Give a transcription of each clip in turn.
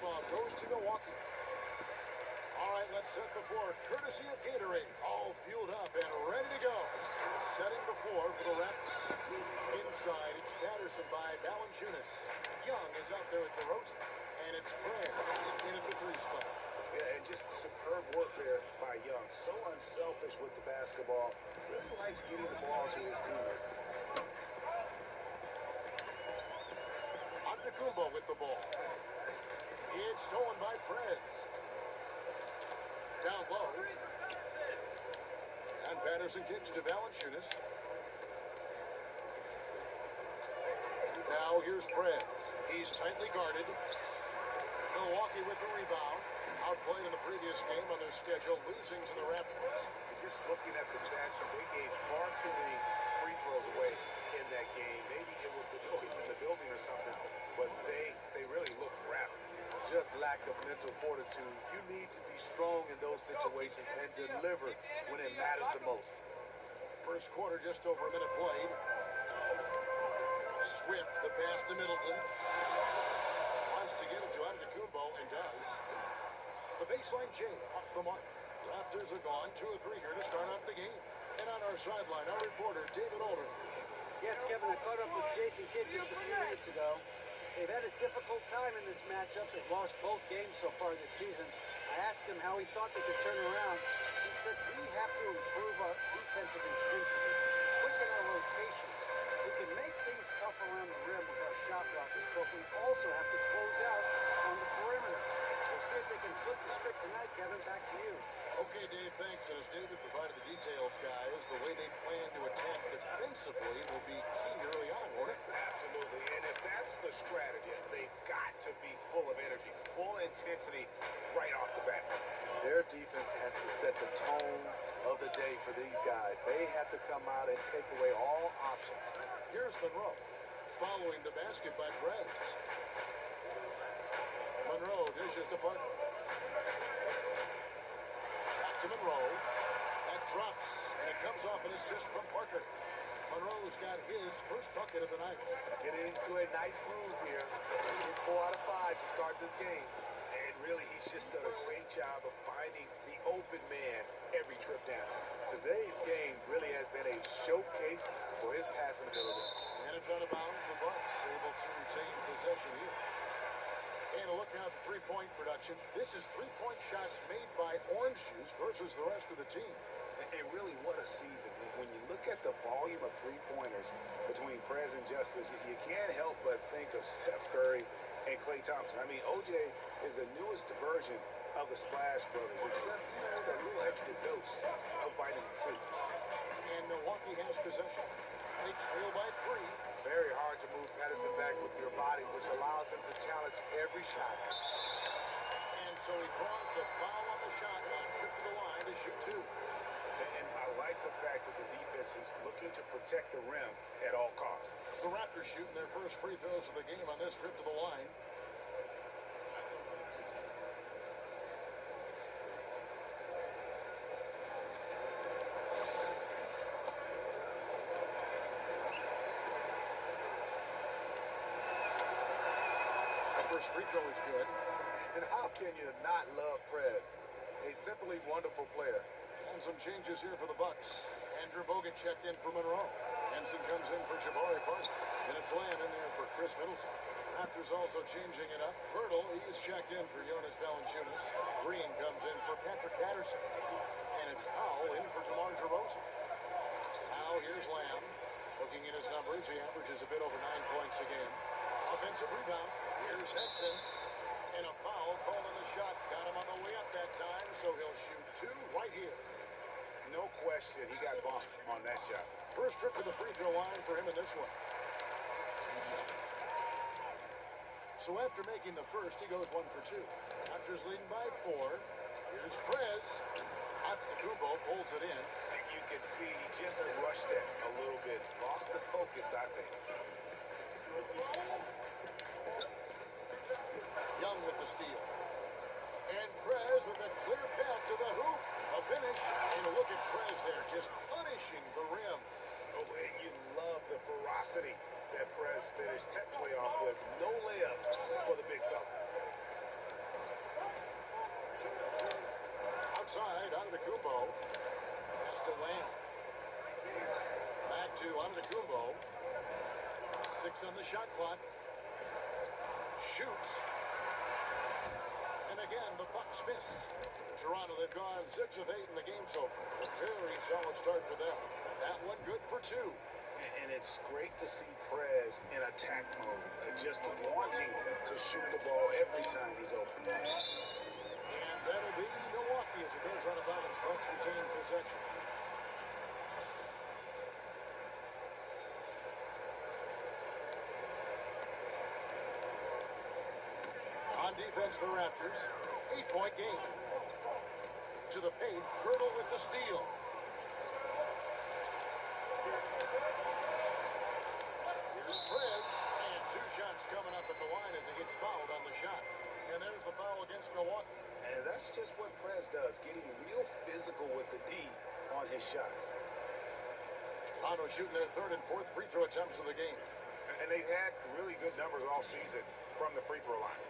tip-off goes to Milwaukee. All right, let's set the floor. Courtesy of Gatorade. All fueled up and ready to go. Setting the floor for the Raptors. Inside, it's Patterson by Valanciunas. Young is out there at the DeRozan. And it's Perez in at the three spot. Yeah, and just superb work there by Young. So unselfish with the basketball. Really likes getting the ball to his teammate. Antetokounmpo with the ball. It's stolen by Perez. Down low. And Patterson kicks to Valanciunas. Now here's Perez. He's tightly guarded. Milwaukee with the rebound. Outplayed in the previous game on their schedule, losing to the Raptors. Just looking at the stats, they gave far too many free throws away in that game. Maybe it was the noise in the building or something, but they really looked wrapped. Just lack of mental fortitude. You need to be strong in those situations and deliver when it matters the most. First quarter, just over a minute played. Swift, the pass to Middleton. Wants to get it to Antetokounmpo and does. The baseline J off the mark. Raptors are gone 2 or 3 here to start out the game. And on our sideline, our reporter, David Aldridge. Yes, Kevin, I caught up with Jason Kidd just a few minutes ago. They've had a difficult time in this matchup. They've lost both games so far this season. I asked him how he thought they could turn around. He said, we have to improve our defensive intensity, quicken our rotations. We can make things tough around the rim with our shot blockers, but we also have to close out on the perimeter. We'll see if they can flip the script tonight, Kevin. Back to you. Okay, Dave, thanks. And as David provided the details, guys, the way they plan to attack defensively will be key early on, won't it? Absolutely. And if that's the strategy, they've got to be full of energy, full intensity right off the bat. Their defense has to set the tone of the day for these guys. They have to come out and take away all options. Here's Monroe, following the basket by Perez. Monroe dishes to Parker. Back to Monroe. That drops, and it comes off an assist from Parker. Monroe's got his first bucket of the night. Getting into a nice groove here. 4 out of 5 to start this game. And really, he's just done a great job of finding the open man every trip down. Today's game really has been a showcase for his passing ability. And it's out of bounds. The Bucks able to retain possession here. And a look now at the three-point production. This is three-point shots made by Orange Juice versus the rest of the team. And really, what a season. When you look at the volume of three-pointers between Perez and Justice, you can't help but think of Steph Curry and Klay Thompson. I mean, OJ is the newest version of the Splash Brothers, except, that little extra dose of vitamin C. And Milwaukee has possession. They trail by 3. Very hard to move Patterson back with your body, which allows him to challenge every shot. And so he draws the foul on the shot clock, trip to the line to shoot 2. And I like the fact that the defense is looking to protect the rim at all costs. The Raptors shooting their first free throws of the game on this trip to the line. First free throw is good. And how can you not love Perez? A simply wonderful player. And some changes here for the Bucks. Andrew Bogut checked in for Monroe. Henson comes in for Jabari Parker. And it's Lamb in there for Chris Middleton. Raptors also changing it up. Pirtle, he's checked in for Jonas Valanciunas. Green comes in for Patrick Patterson. And it's Powell in for DeMar DeRozan. Now here's Lamb. Looking at his numbers, he averages a bit over 9 points a game. Offensive rebound. Here's Henson. And a foul called on the shot. Got him on the way up that time, so he'll shoot 2 right here. No question, he got bumped on that shot. First trip to the free throw line for him in this one. So after making the first, he goes 1 for 2. Raptors leading by 4. Here's Perez. Antetokounmpo pulls it in. And you can see he just rushed that a little bit. Lost the focus, I think. Young with the steal. And Perez with a clear path to the hoop. A finish. And a look at Perez there, just punishing the rim. Oh, and you love the ferocity that Perez finished that play off with. No layups for the big fella. Antetokounmpo. Has to Lamb. Back to Antetokounmpo. 6 on the shot clock. Shoots. And again, the Bucks miss. Toronto, they've gone 6 of 8 in the game so far. A very solid start for them. That one good for 2. And it's great to see Prez in attack mode, just wanting to shoot the ball every time he's open. And that'll be Milwaukee as it goes out of bounds. Bucks retain possession. On defense, the Raptors. 8-point game. To the paint, Girdle with the steal. Here's Prez, and 2 shots coming up at the line as he gets fouled on the shot. And there's the foul against Milwaukee. And that's just what Prez does, getting real physical with the D on his shots. Toronto shooting their 3rd and 4th free throw attempts of the game. And they've had really good numbers all season from the free throw line.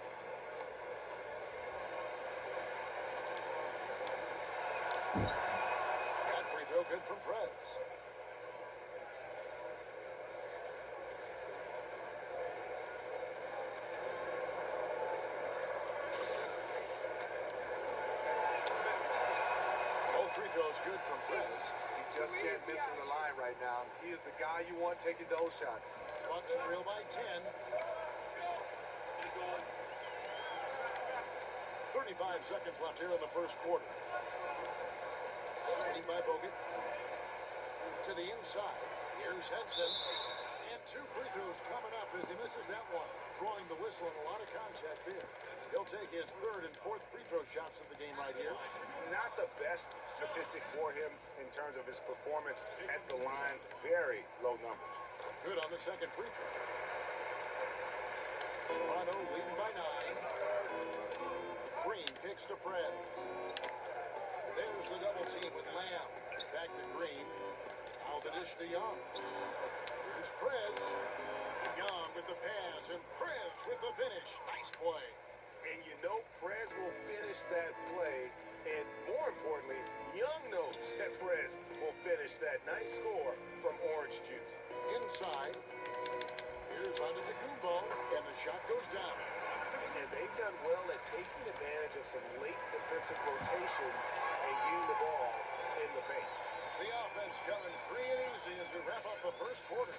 That free throw good from Prez. Both free throws good from Prez. He just can't miss from the line right now. He is the guy you want taking those shots. Bucks trail by 10. 35 seconds left here in the first quarter. Starting by Bogut. To the inside. Here's Henson. And 2 free throws coming up as he misses that one. Throwing the whistle and a lot of contact there. He'll take his 3rd and 4th free throw shots of the game right here. Not the best statistic for him in terms of his performance at the line. Very low numbers. Good on the second free throw. Toronto leading by 9. Green kicks to Prez. There's the double team with Lamb. Back to Green. Now the dish to Young. Here's Prez. Young with the pass and Prez with the finish. Nice play. And you know Prez will finish that play. And more importantly, Young knows that Prez will finish that nice score from Orange Juice. Inside. Here's Antetokounmpo, and the shot goes down. And they've done well at taking advantage of some late defensive rotations and getting the ball in the paint. The offense coming free and easy as we wrap up the first quarter.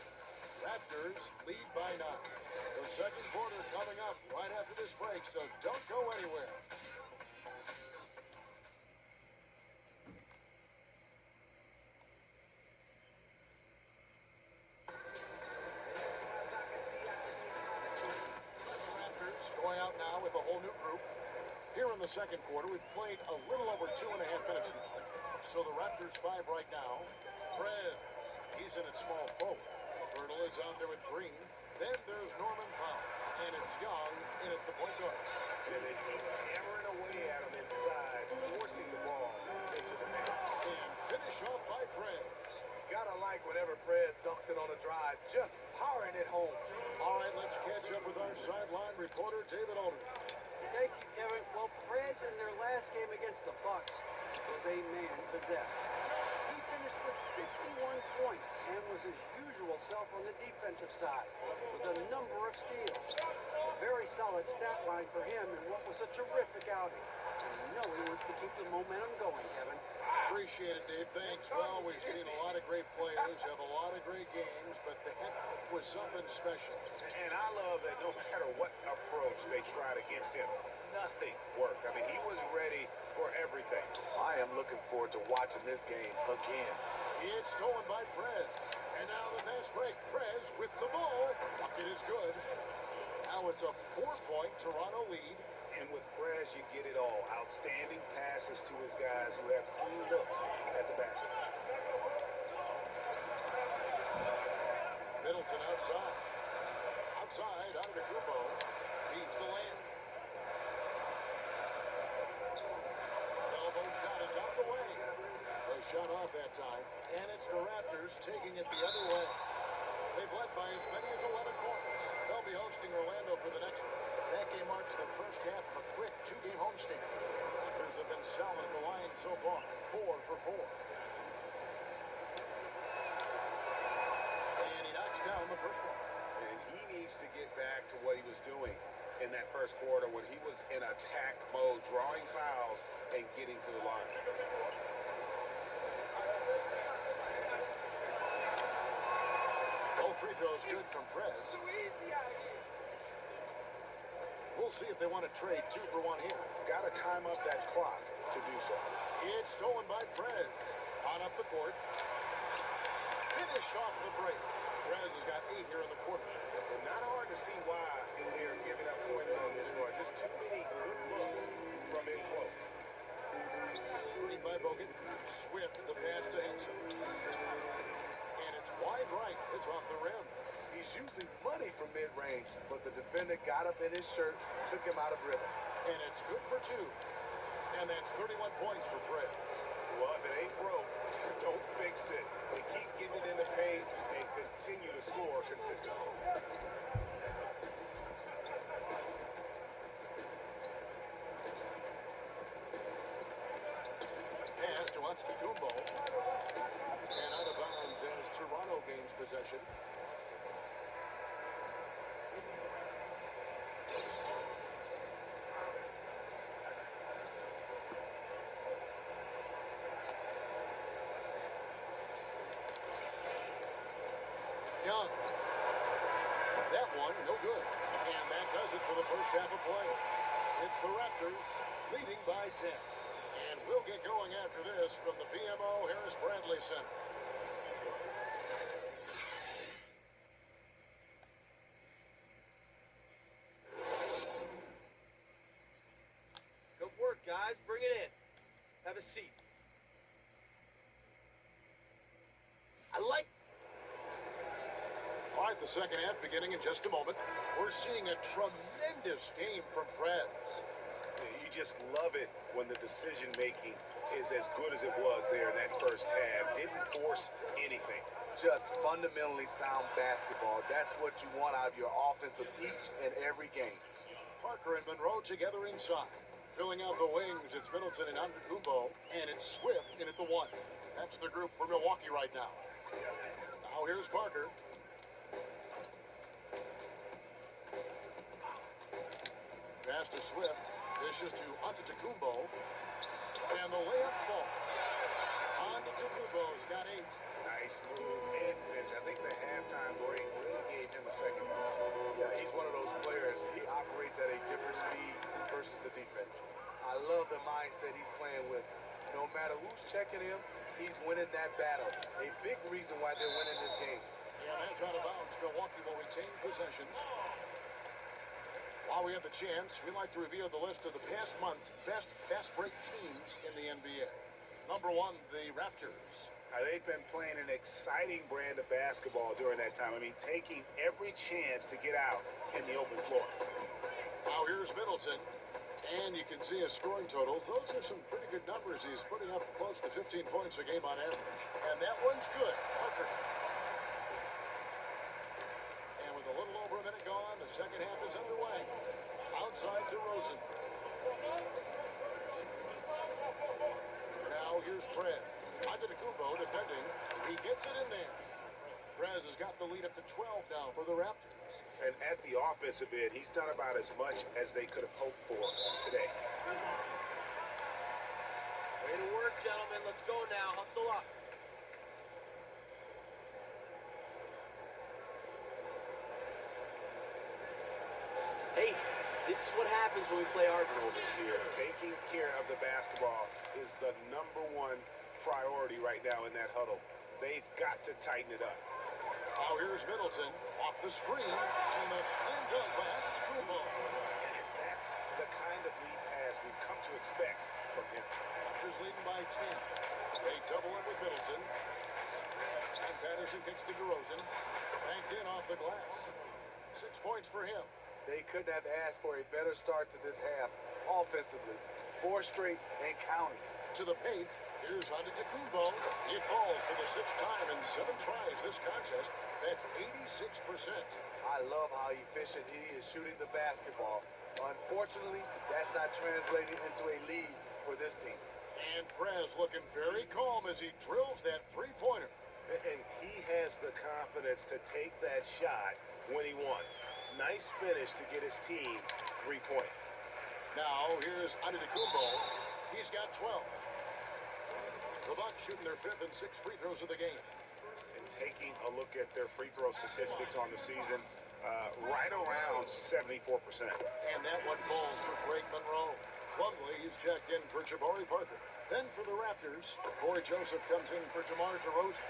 Raptors lead by 9. The second quarter coming up right after this break, so don't go anywhere. Raptors going out now with a whole new group. Here in the second quarter, we've played a little over 2.5 minutes now. So the Raptors 5 right now. Prez, he's in at small forward. Girdle is out there with Green. Then there's Norman Powell. And it's Young in at the point guard. And they keep hammering away at him inside, forcing the ball into the net. And finish off by Prez. Gotta like whenever Prez dunks it on a drive, just powering it home. All right, let's catch up with our sideline reporter, David Aldridge. Thank you, Kevin. Well, Prez in their last game against the Bucks was a man possessed. He finished with 51 points and was his usual self on the defensive side with a number of steals. A very solid stat line for him in what was a terrific outing. And you know he wants to keep the momentum going, Kevin. Appreciate it, Dave. Thanks. Well, we've seen a lot of great players, have a lot of great games, but that was something special. And I love that no matter what approach they tried against him, nothing worked. I mean, he was ready for everything. I am looking forward to watching this game again. It's stolen by Prez. And now the fast break. Prez with the ball. Bucket is good. Now it's a 4-point Toronto lead. And with Prez, you get it all. Outstanding passes to his guys who have clean looks at the basket. Middleton outside. Outside, Antetokounmpo. Feeds the lane. Elbow shot is out the way. They shot off that time. And it's the Raptors taking it the other way. They've led by as many as 11 points. They'll be hosting Orlando for the next one. That game marks the first half of a quick 2-game homestand. Raptors Raptors have been solid at the line so far. 4 for 4. And he knocks down the first one. And he needs to get back to what he was doing in that first quarter when he was in attack mode, drawing fouls and getting to the line. Both free throws good from Prez. We'll see if they want to trade 2 for 1 here. Got to time up that clock to do so. It's stolen by Prez. On up the court. Finish off the break. Prez has got 8 here in the quarter. And not hard to see why they're giving up points on this run. Just too many good looks from in close. Screen by Bogut. Swift, the pass to Henson. And it's wide right. It's off the rim. He's using money from mid-range, but the defender got up in his shirt, took him out of rhythm. And it's good for 2. And that's 31 points for Prez. Well, if it ain't broke, don't fix it. They keep getting it in the paint and continue to score consistently. Pass to Antetokounmpo. And out of bounds as Toronto gains possession. Young. That one, no good. And that does it for the first half of play. It's the Raptors leading by 10. And we'll get going after this from the PMO Harris Bradley Center. Good work, guys. Bring it in. Have a seat. I like... All right, the second half beginning in just a moment. We're seeing a tremendous game from Prez. You just love it when the decision-making is as good as it was there in that first half. Didn't force anything. Just fundamentally sound basketball. That's what you want out of your offense of each and every game. Parker and Monroe together inside. Filling out the wings, it's Middleton and Antetokounmpo, and it's Swift in at the 1. That's the group for Milwaukee right now. Now here's Parker. Pass to Swift. Dishes to Antetokounmpo. And the layup falls. Antetokounmpo's got 8. Nice move and finish. I think the halftime break really gave him a second. Yeah, he's one of those players. He operates at a different speed versus the defense. I love the mindset he's playing with. No matter who's checking him, he's winning that battle. A big reason why they're winning this game. Yeah, that's out of bounds. Milwaukee will retain possession. While we have the chance, we'd like to reveal the list of the past month's best fast break teams in the NBA. Number 1, the Raptors. They've been playing an exciting brand of basketball during that time. I mean, taking every chance to get out in the open floor. Now here's Middleton. And you can see his scoring totals. Those are some pretty good numbers. He's putting up close to 15 points a game on average. And that one's good. Parker. And with a little over a minute gone, the second half is underway. Outside DeRozan. Now here's Prez. Antetokounmpo defending. He gets it in there. Prez has got the lead up to 12 now for the Raptors. And at the offensive end, he's done about as much as they could have hoped for today. Way to work, gentlemen. Let's go now. Hustle up. Hey, this is what happens when we play our game. Here, taking care of the basketball is the #1 priority right now in that huddle. They've got to tighten it up. Now here's Middleton off the screen, and the slam dunk by Antetokounmpo. And that's the kind of lead pass we've come to expect from him. Raptors leading by 10. They double it with Middleton. And Patterson kicks to DeRozan. Banked in off the glass. 6 points for him. They couldn't have asked for a better start to this half offensively. 4 straight and counting. To the paint. Here's Antetokounmpo. He falls for the 6th time in 7 tries this contest. That's 86%. I love how efficient he is shooting the basketball. Unfortunately, that's not translating into a lead for for this team. And Prez looking very calm as he drills that three-pointer. And he has the confidence to take that shot when he wants. Nice finish to get his team 3 points. Now here's Antetokounmpo. He's got 12. The Bucks shooting their 5th and 6th free throws of the game. And taking a look at their free throw statistics on the season, right around 74%. And that one falls for Greg Monroe. Plumlee, he's checked in for Jabari Parker. Then for the Raptors, Corey Joseph comes in for DeMar DeRozan.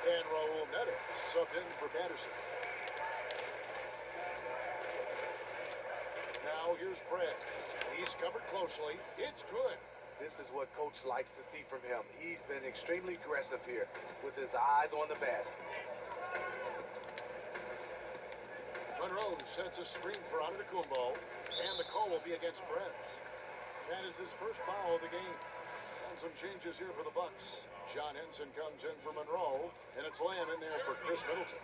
And Raul Neto subbed in for Patterson. Now here's Prez. He's covered closely. It's good. This is what Coach likes to see from him. He's been extremely aggressive here with his eyes on the basket. Monroe sets a screen for Antetokounmpo, and the call will be against Prez. That is his first foul of the game. And some changes here for the Bucks. John Henson comes in for Monroe, and it's Lamb in there for Chris Middleton.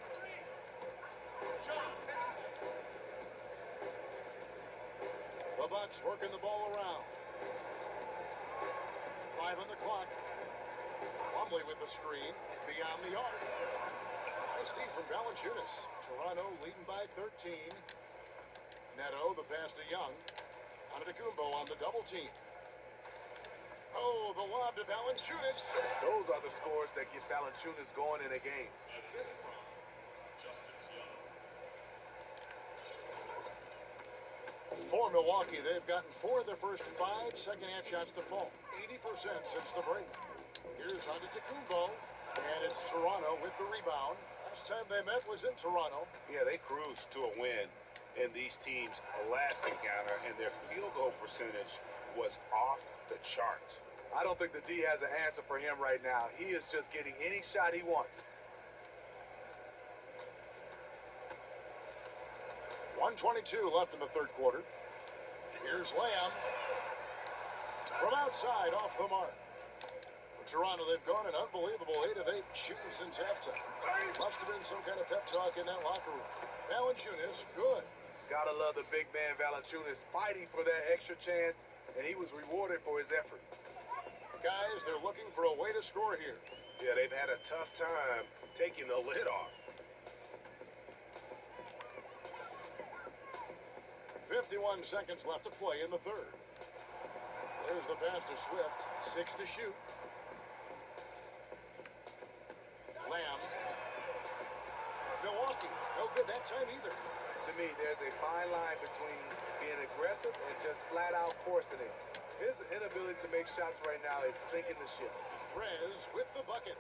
The Bucks working the ball around. 5 on the clock. Plumlee with the screen beyond the arc. Nice steal from Valanciunas. Toronto leading by 13. Neto, the pass to Young. Antetokounmpo on the double team. Oh, the lob to Valanciunas. Those are the scores that get Valanciunas going in a game. For Milwaukee, they've gotten 4 of their first 5 second-half shots to fall. 80% since the break. Here's Antetokounmpo, and it's Toronto with the rebound. Last time they met was in Toronto. Yeah, they cruised to a win in these teams' last encounter, and their field goal percentage was off the charts. I don't think the D has an answer for him right now. He is just getting any shot he wants. 1:22 left in the third quarter. Here's Lamb. From outside, off the mark. For Toronto, they've gone an unbelievable 8 of 8 shooting since halftime. Must have been some kind of pep talk in that locker room. Valanciunas, good. Gotta love the big man Valanciunas fighting for that extra chance, and he was rewarded for his effort. Guys, they're looking for a way to score here. Yeah, they've had a tough time taking the lid off. 51 seconds left to play in the third. There's the pass to Swift. 6 to shoot. Lamb. Milwaukee. No good that time either. To me, there's a fine line between being aggressive and just flat out forcing it. His inability to make shots right now is sinking the ship. Prez with the bucket.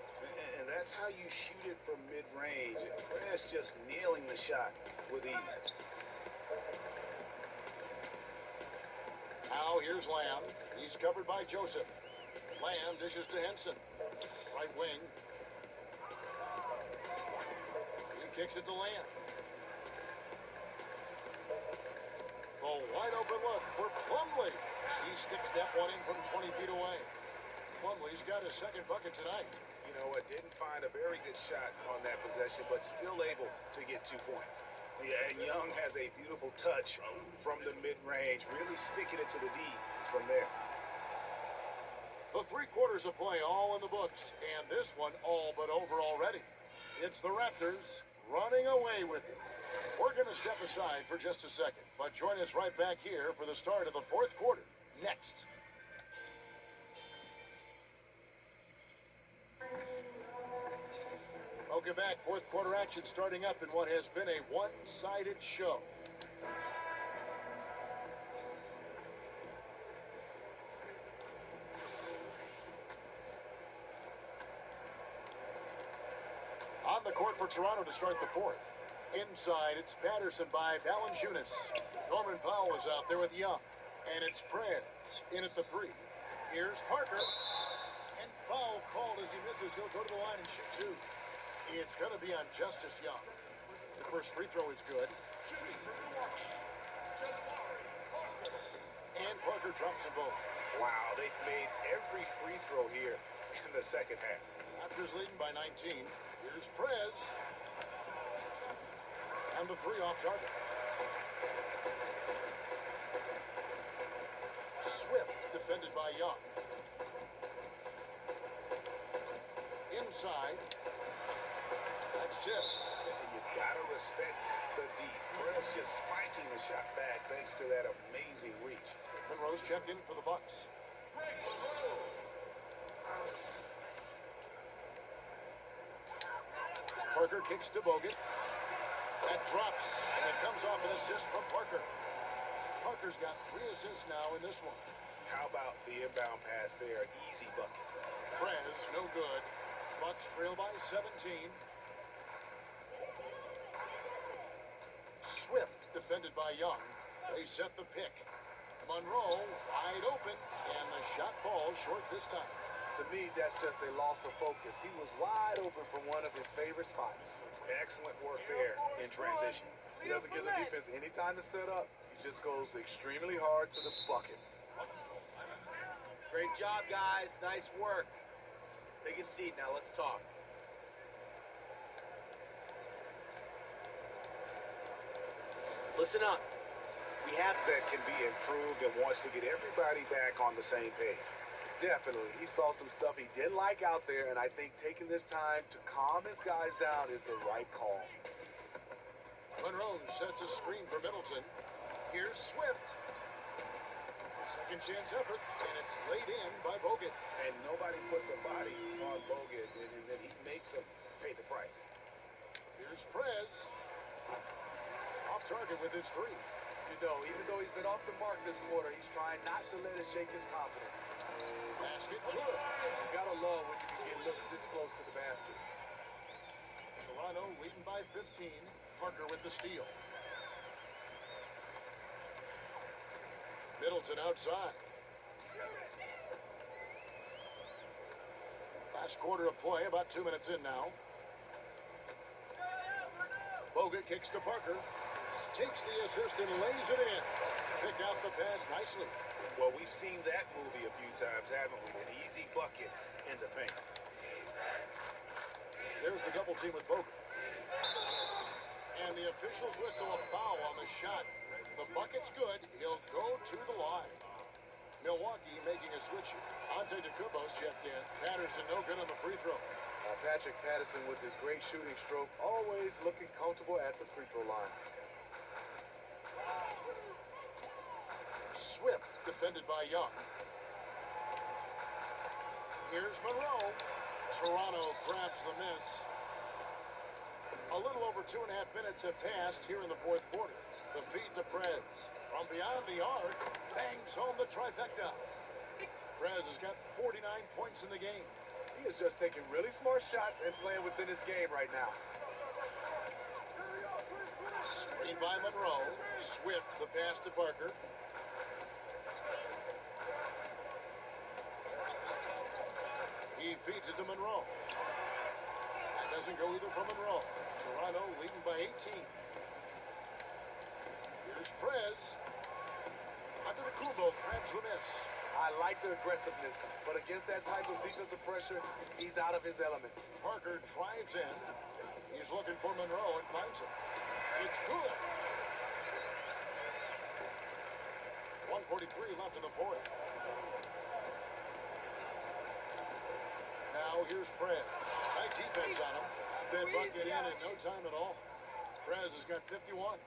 And that's how you shoot it from mid-range. Prez just nailing the shot with ease. Now here's Lamb. He's covered by Joseph. Lamb dishes to Henson. Right wing. He kicks it to Lamb. A wide open look for Plumlee. He sticks that one in from 20 feet away. Plumlee's got his second bucket tonight. You know what? Didn't find a very good shot on that possession, but still able to get 2 points. Yeah, and Young has a beautiful touch from the mid-range, really sticking it to the D from there. The 3 quarters of play all in the books, and this one all but over already. It's the Raptors running away with it. We're going to step aside for just a second, but join us right back here for the start of the fourth quarter next. Welcome back. Fourth quarter action starting up in what has been a one-sided show. On the court for Toronto to start the fourth. Inside, it's Patterson by Valanciunas. Norman Powell is out there with Young. And it's Prez in at the 3. Here's Parker. And foul called as he misses. He'll go to the line and shoot 2. It's going to be on Justice Young. The first free throw is good. And Parker drops them both. Wow, they've made every free throw here in the second half. Raptors leading by 19. Here's Prez. And the 3 off target. Swift defended by Young. inside. That's tipped. And you gotta respect the D. Perez just spiking the shot back thanks to that amazing reach. Monroe's checked in for the Bucks. Parker kicks to Bogut. That drops, and it comes off an assist from Parker. Parker's got 3 assists now in this one. How about the inbound pass there? An easy bucket. Prez, no good. Bucks trail by 17. Swift defended by Young. They set the pick. Monroe wide open, and the shot falls short this time. To me, that's just a loss of focus. He was wide open from one of his favorite spots. Excellent work there in transition. He doesn't give the defense any time to set up. He just goes extremely hard to the bucket. Great job, guys. Nice work. Take a seat now. Let's talk. Listen up. We have That can be improved and wants to get everybody back on the same page. Definitely. He saw some stuff he didn't like out there, and I think taking this time to calm his guys down is the right call. Monroe sets a screen for Middleton. Here's Swift. A second chance effort, and it's laid in by Bogut. And nobody puts a body on Bogut, and then he makes him pay the price. Here's Prez. Off target with his 3. You know, even though he's been off the mark this quarter, he's trying not to let it shake his confidence. Basket good. You gotta love when you can get looks this close to the basket. Toronto leading by 15. Parker with the steal. Middleton outside. Last quarter of play, about 2 minutes in now. Bogut kicks to Parker. Takes the assist and lays it in. Picked out the pass nicely. Well, we've seen that movie a few times, haven't we? An easy bucket in the paint. There's the double team with Bogut. And the officials whistle a foul on the shot. The bucket's good. He'll go to the line. Milwaukee making a switch here. Ante DeCubo's checked in. Patterson no good on the free throw. Patrick Patterson with his great shooting stroke, always looking comfortable at the free throw line. Swift defended by Young. Here's Monroe. Toronto grabs the miss. A little over 2.5 minutes have passed here in the fourth quarter. The feed to Prez. From beyond the arc, bangs home the trifecta. Prez has got 49 points in the game. He is just taking really smart shots and playing within his game right now. Screen by Monroe. Swift the pass to Parker. He feeds it to Monroe. That doesn't go either from Monroe. Toronto leading by 18. Here's Prez. Antetokounmpo grabs the miss. I like the aggressiveness, but against that type of defensive pressure, he's out of his element. Parker drives in. He's looking for Monroe and finds him. It's good. 1:43 left in the fourth. Now here's Prez. Tight defense on him. Spin bucket in no time at all. Prez has got 51.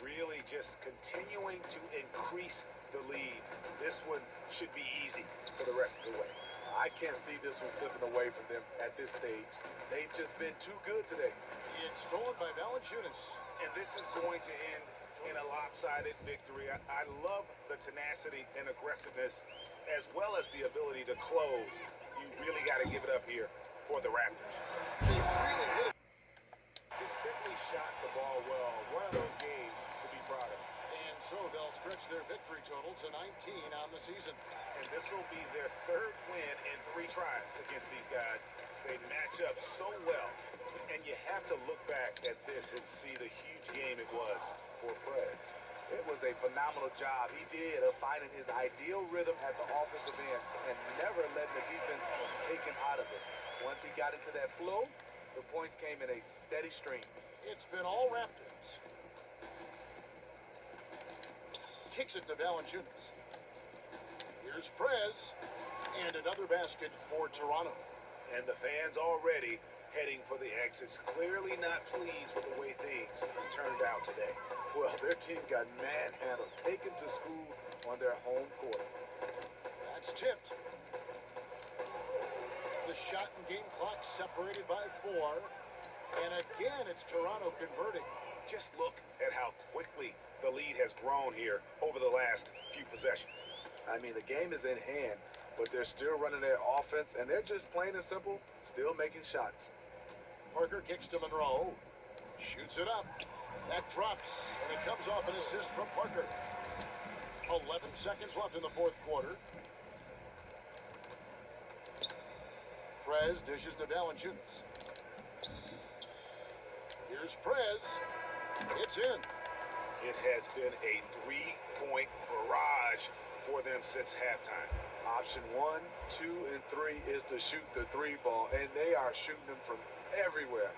Really just continuing to increase the lead. This one should be easy for the rest of the way. I can't see this one slipping away from them at this stage. They've just been too good today. It's stolen by Valanciunas. And this is going to end in a lopsided victory. I love the tenacity and aggressiveness as well as the ability to close. You really got to give it up here for the Raptors. They really hit it. Just simply shot the ball well. One of those games to be proud of. And so they'll stretch their victory total to 19 on the season. And this will be their third win in 3 tries against these guys. They match up so well. And you have to look back at this and see the huge game it was for Prez. It was a phenomenal job he did of finding his ideal rhythm at the offensive end and never letting the defense take him out of it. Once he got into that flow, the points came in a steady stream. It's been all Raptors. Kicks it to Valanciunas. Here's Prez. And another basket for Toronto. And the fans already heading for the exits, clearly not pleased with the way things turned out today. Well, their team got manhandled, taken to school on their home court. That's tipped. The shot and game clock separated by 4. And again, it's Toronto converting. Just look at how quickly the lead has grown here over the last few possessions. I mean, the game is in hand, but they're still running their offense, and they're just plain and simple, still making shots. Parker kicks to Monroe. Shoots it up. That drops, and it comes off an assist from Parker. 11 seconds left in the fourth quarter. Prez dishes to Valanciunas. Here's Prez. It's in. It has been a three-point barrage for them since halftime. Option 1, 2, and 3 is to shoot the three ball, and they are shooting them from everywhere.